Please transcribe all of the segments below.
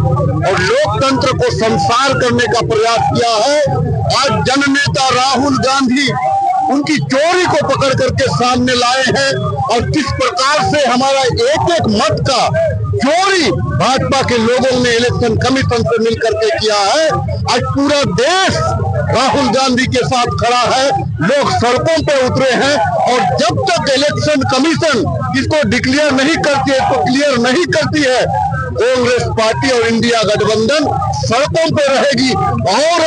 और लोकतंत्र को संसार करने का प्रयास किया है। आज जननेता राहुल गांधी उनकी चोरी को पकड़ करके सामने लाए हैं और किस प्रकार से हमारा एक एक मत का चोरी भाजपा के लोगों ने इलेक्शन कमीशन से मिलकर के किया है। आज पूरा देश राहुल गांधी के साथ खड़ा है, लोग सड़कों पे उतरे हैं और जब तक इलेक्शन कमीशन इसको डिक्लेयर नहीं करती है, इसको क्लियर नहीं करती है, कांग्रेस पार्टी और इंडिया गठबंधन सड़कों पे रहेगी। और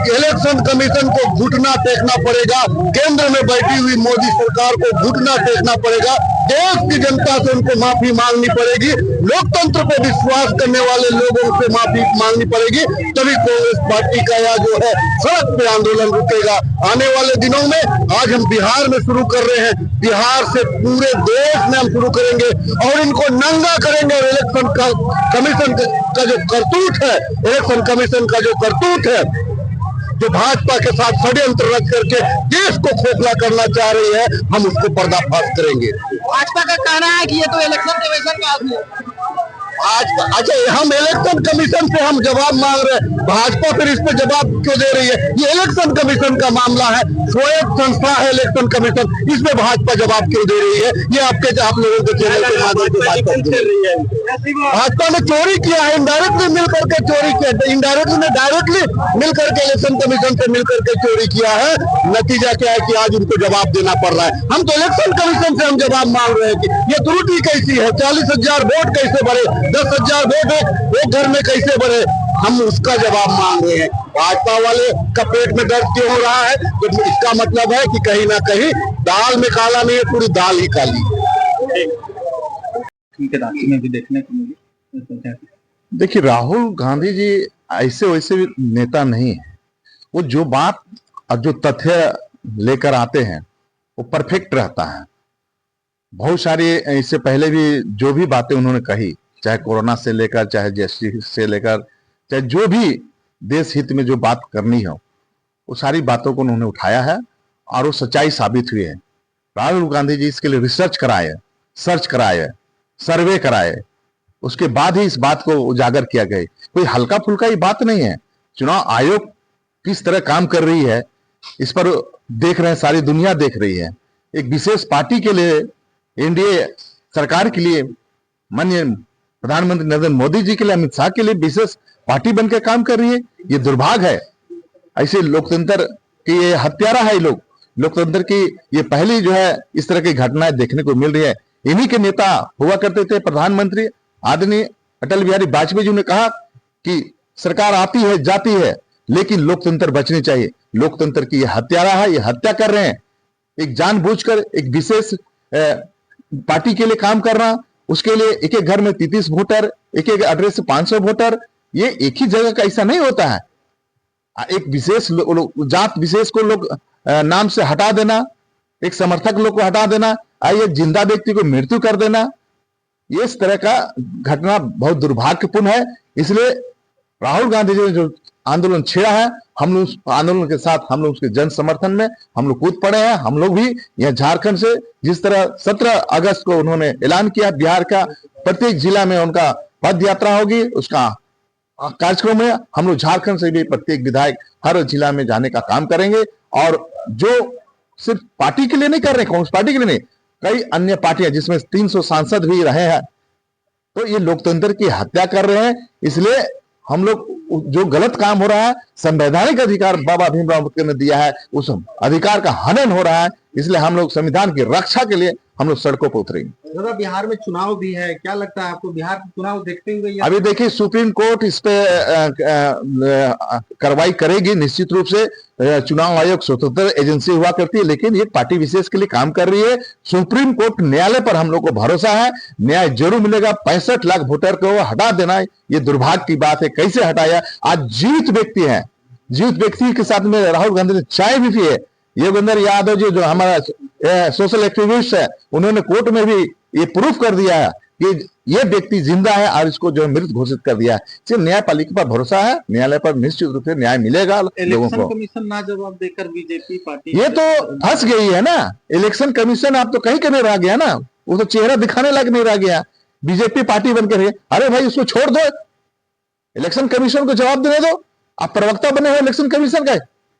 इलेक्शन कमीशन को घुटना टेकना पड़ेगा, केंद्र में बैठी हुई मोदी सरकार को घुटना टेकना पड़ेगा, देश की जनता से उनको माफी मांगनी पड़ेगी, लोकतंत्र पे विश्वास करने वाले लोगों से माफी मांगनी पड़ेगी, तभी कांग्रेस पार्टी का यह जो है सड़क पे आंदोलन रुकेगा। आने वाले दिनों में आज हम बिहार में शुरू कर रहे हैं, बिहार से पूरे देश में हम शुरू करेंगे और इनको नंगा करेंगे। और इलेक्शन कमीशन का जो करतूत है, इलेक्शन कमीशन का जो करतूत है, जो भाजपा के साथ षड्यंत्र रच करके देश को खोखला करना चाह रही है, हम उसको पर्दाफाश करेंगे। भाजपा का कहना है कि ये तो इलेक्शन कमीशन का आदमी है। आज अच्छा, हम इलेक्शन कमीशन से हम जवाब मांग रहे हैं, भाजपा फिर इस पे जवाब क्यों दे रही है? ये इलेक्शन कमीशन का मामला है, स्वायत्त संस्था है इलेक्शन कमीशन, इसमें भाजपा जवाब क्यों दे रही है? ये आप लोगों के चैनल के माध्यम से बात कर रही है। भाजपा ने चोरी किया है, इनडायरेक्टली मिल करके चोरी किया, इनडायरेक्टली ने डायरेक्टली मिल करके इलेक्शन कमीशन से मिल करके चोरी किया है। नतीजा क्या है कि आज उनको जवाब देना पड़ रहा है। हम तो इलेक्शन कमीशन से हम जवाब मांग रहे हैं कि ये त्रुटि कैसी है, 40,000 वोट कैसे बढ़े, 10,000 वोट एक घर में कैसे बढ़े, हम उसका जवाब मांग रहे हैं। भाजपा वाले का पेट में दर्द क्यों हो रहा है? तो इसका मतलब है कि कहीं ना कहीं दाल में काला नहीं है, पूरी दाल ही काली है। राज्य में भी देखने को मिली। देखिए, राहुल गांधी जी ऐसे वैसे नेता नहीं है। वो जो बात और जो तथ्य लेकर आते हैं वो परफेक्ट रहता है। बहुत सारी इससे पहले भी जो भी बातें उन्होंने कही, चाहे कोरोना से लेकर, चाहे जीएसटी से लेकर, चाहे जो भी देश हित में जो बात करनी हो, वो सारी बातों को उन्होंने उठाया है और वो सच्चाई साबित हुई है। राहुल गांधी जी इसके लिए रिसर्च कराए, सर्च कराए, सर्वे कराए, उसके बाद ही इस बात को उजागर किया गया। कोई हल्का फुल्का ही बात नहीं है। चुनाव आयोग किस तरह काम कर रही है इस पर देख रहे हैं, सारी दुनिया देख रही है। एक विशेष पार्टी के लिए, एनडीए सरकार के लिए, माननीय प्रधानमंत्री नरेंद्र मोदी जी के लिए, अमित शाह के लिए विशेष पार्टी बनकर काम कर रही है। ये दुर्भाग्य है। ऐसे लोकतंत्र की ये हत्यारा है। लोग लोकतंत्र की ये पहली जो है इस तरह की घटनाएं देखने को मिल रही है। इन्हीं के नेता हुआ करते थे प्रधानमंत्री आदरणीय अटल बिहारी वाजपेयी जी ने कहा कि सरकार आती है जाती है लेकिन लोकतंत्र बचनी चाहिए। लोकतंत्र की ये हत्यारा है, ये हत्या कर रहे हैं। एक जानबूझकर एक विशेष पार्टी के लिए काम करना, उसके लिए एक एक घर में 33 वोटर, एक एक एड्रेस से 500 वोटर, ये एक ही जगह का ऐसा नहीं होता है। एक विशेष जात विशेष को लोग नाम से हटा देना, एक समर्थक लोग को हटा देना, एक जिंदा व्यक्ति को मृत्यु कर देना, ये इस तरह का घटना बहुत दुर्भाग्यपूर्ण है। इसलिए राहुल गांधी जी ने जो आंदोलन छेड़ा है, हम लोग उस आंदोलन के साथ, हम लोग उसके जन समर्थन में हम लोग कूद पड़े हैं। हम लोग भी यह झारखंड से जिस तरह 17 अगस्त को उन्होंने ऐलान किया, बिहार का प्रत्येक जिला में उनका पद यात्रा होगी, उसका कार्यक्रम है। हम लोग झारखंड से भी प्रत्येक विधायक हर जिला में जाने का काम करेंगे। और जो सिर्फ पार्टी के लिए नहीं कर रहे, कांग्रेस पार्टी के लिए नहीं, कई अन्य पार्टियां जिसमें 300 सांसद भी रहे हैं, तो ये लोकतंत्र की हत्या कर रहे हैं। इसलिए हम लोग जो गलत काम हो रहा है, संवैधानिक अधिकार बाबा भीमराव अम्बेडकर ने दिया है, उस अधिकार का हनन हो रहा है। इसलिए हम लोग संविधान की रक्षा के लिए हम लोग सड़कों पर उतरेंगे। दादा, बिहार में चुनाव भी है, क्या लगता है आपको बिहार के चुनाव देखते हुए? अभी देखिए, सुप्रीम कोर्ट इस पे कार्रवाई करेगी निश्चित रूप से। चुनाव आयोग स्वतंत्र एजेंसी हुआ करती है, लेकिन ये पार्टी विशेष के लिए काम कर रही है। सुप्रीम कोर्ट न्यायालय पर हम लोग को भरोसा है, न्याय जरूर मिलेगा। 65 लाख वोटर को हटा देना ये दुर्भाग्य की बात है। कैसे हटाया? आज जीवित व्यक्ति है, जीवित व्यक्ति के साथ में राहुल गांधी ने चाय भी पी है। योगेंद्र यादव जी जो हमारा सोशल एक्टिविस्ट है, उन्होंने कोर्ट में भी ये प्रूफ कर दिया है कि ये व्यक्ति जिंदा है और इसको जो मृत घोषित कर दिया है। सिर्फ न्यायपालिका पर भरोसा है, न्यायालय पर निश्चित रूप से न्याय मिलेगा लोगों को। कमीशन ना जवाब देकर बीजेपी पार्टी ये तो फंस गई है ना। इलेक्शन कमीशन आप तो कहीं के नहीं रह गया ना, वो तो चेहरा दिखाने लायक नहीं रह गया। बीजेपी पार्टी बनकर है। अरे भाई उसको छोड़ दो, इलेक्शन कमीशन को जवाब देने दो। आप प्रवक्ता बने हो इलेक्शन कमीशन का,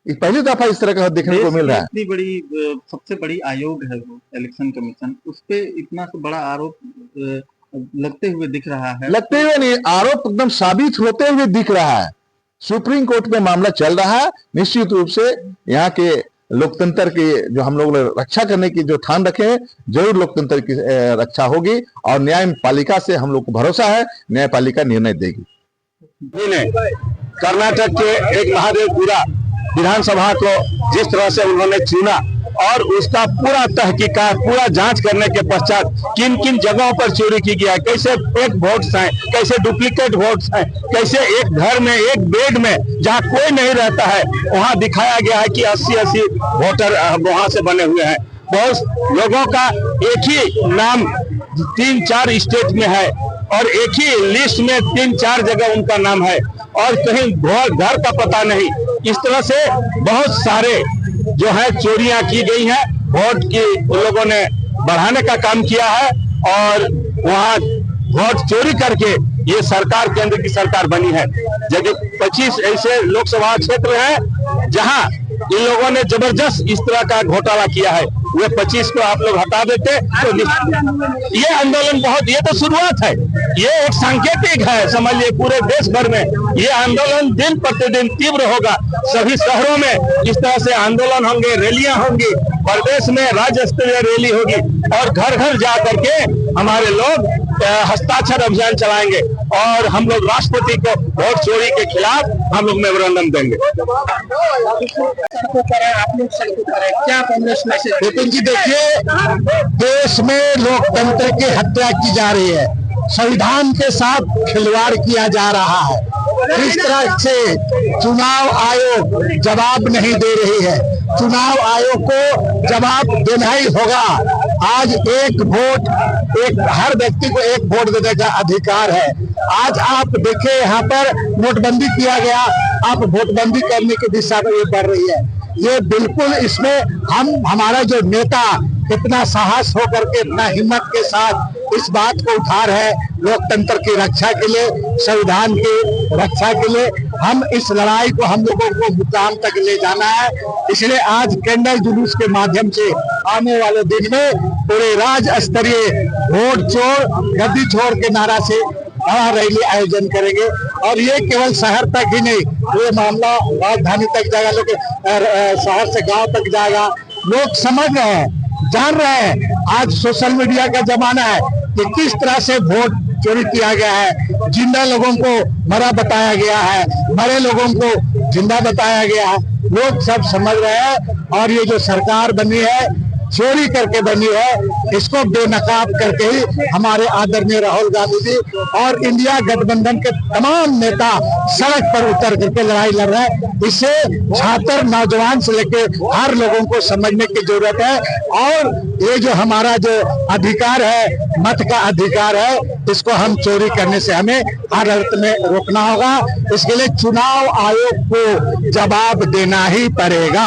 ये पहली दफा इस तरह का देखने को मिल रहा है। इतनी बड़ी सबसे बड़ी आयोग है वो इलेक्शन कमीशन, उस पे इतना तो बड़ा आरोप लगते हुए दिख रहा है। लगते हुए नहीं, आरोप एकदम साबित होते हुए दिख रहा है। सुप्रीम कोर्ट में मामला चल रहा है। निश्चित रूप से यहाँ के लोकतंत्र की जो हम लोग रक्षा करने की जो ठान रखे हैं, जरूर लोकतंत्र की रक्षा होगी और न्यायपालिका से हम लोग को भरोसा है, न्यायपालिका निर्णय देगी। कर्नाटक के एक महादेवपुरा विधानसभा को जिस तरह से उन्होंने चुना और उसका पूरा तहकीकात, पूरा जांच करने के पश्चात किन किन जगहों पर चोरी की गया है, कैसे फेक वोट्स हैं, कैसे डुप्लीकेट वोट्स हैं, कैसे एक घर में एक बेड में जहां कोई नहीं रहता है वहां दिखाया गया है कि 80-80 वोटर वहां से बने हुए हैं। बहुत लोगों का एक ही नाम 3-4 स्टेट में है और एक ही लिस्ट में 3-4 जगह उनका नाम है और कहीं घर का पता नहीं। इस तरह से बहुत सारे जो है चोरियां की गई हैं। वोट की उन लोगों ने बढ़ाने का काम किया है और वहां वोट चोरी करके ये सरकार, केंद्र की सरकार बनी है। जबकि 25 ऐसे लोकसभा क्षेत्र हैं जहां इन लोगों ने जबरदस्त इस तरह का घोटाला किया है। वे 25 को आप लोग हटा देते तो ये आंदोलन बहुत, ये तो शुरुआत है, ये एक सांकेतिक है। समझ लिए पूरे देश भर में ये आंदोलन दिन प्रतिदिन तीव्र होगा। सभी शहरों में इस तरह से आंदोलन होंगे, रैलियां होंगी, प्रदेश में राज्य स्तरीय रैली होगी और घर घर जा करके हमारे लोग हस्ताक्षर अभियान चलाएंगे और हम लोग राष्ट्रपति को वोट चोरी के खिलाफ हम लोग मेमोरेंडम देंगे। क्या कांग्रेस मैसेज? लेकिन जी देखिए, देश में लोकतंत्र की हत्या की जा रही है, संविधान के साथ खिलवाड़ किया जा रहा है। इस तरह से चुनाव आयोग जवाब नहीं दे रही है। चुनाव आयोग को जवाब देना ही होगा। आज एक वोट, हर व्यक्ति को एक वोट देने का अधिकार है। आज आप देखिए यहाँ पर नोटबंदी किया गया, आप वोटबंदी करने की दिशा में ये बढ़ रही है। ये बिल्कुल इसमें हमारा जो नेता कितना साहस होकर के, इतना हिम्मत के साथ इस बात को उठा रहे हैं, लोकतंत्र की रक्षा के लिए, संविधान की रक्षा के लिए। हम इस लड़ाई को, हम लोगों को मुकाम तक ले जाना है। इसलिए आज कैंडल जुलूस के माध्यम से आने वाले दिन में पूरे राज्य स्तरीय वोट चोर गद्दी छोड़ के नारा से बड़ा रैली आयोजन करेंगे और ये केवल शहर तक ही नहीं, ये मामला राजधानी तक जाएगा, लोग शहर से गांव तक जाएगा। लोग समझ रहे हैं, जान रहे हैं। आज सोशल मीडिया का जमाना है कि किस तरह से वोट चोरी किया गया है। जिंदा लोगों को मरा बताया गया है, मरे लोगों को जिंदा बताया गया है। लोग सब समझ रहे हैं और ये जो सरकार बनी है, चोरी करके बनी है, इसको बेनकाब करके ही हमारे आदरणीय राहुल गांधी जी और इंडिया गठबंधन के तमाम नेता सड़क पर उतर करके लड़ाई लड़ रहे हैं। इसे छात्र, नौजवान से लेकर हर लोगों को समझने की जरूरत है और ये जो हमारा जो अधिकार है, मत का अधिकार है, इसको हम चोरी करने से हमें हर अर्थ में रोकना होगा। इसके लिए चुनाव आयोग को जवाब देना ही पड़ेगा।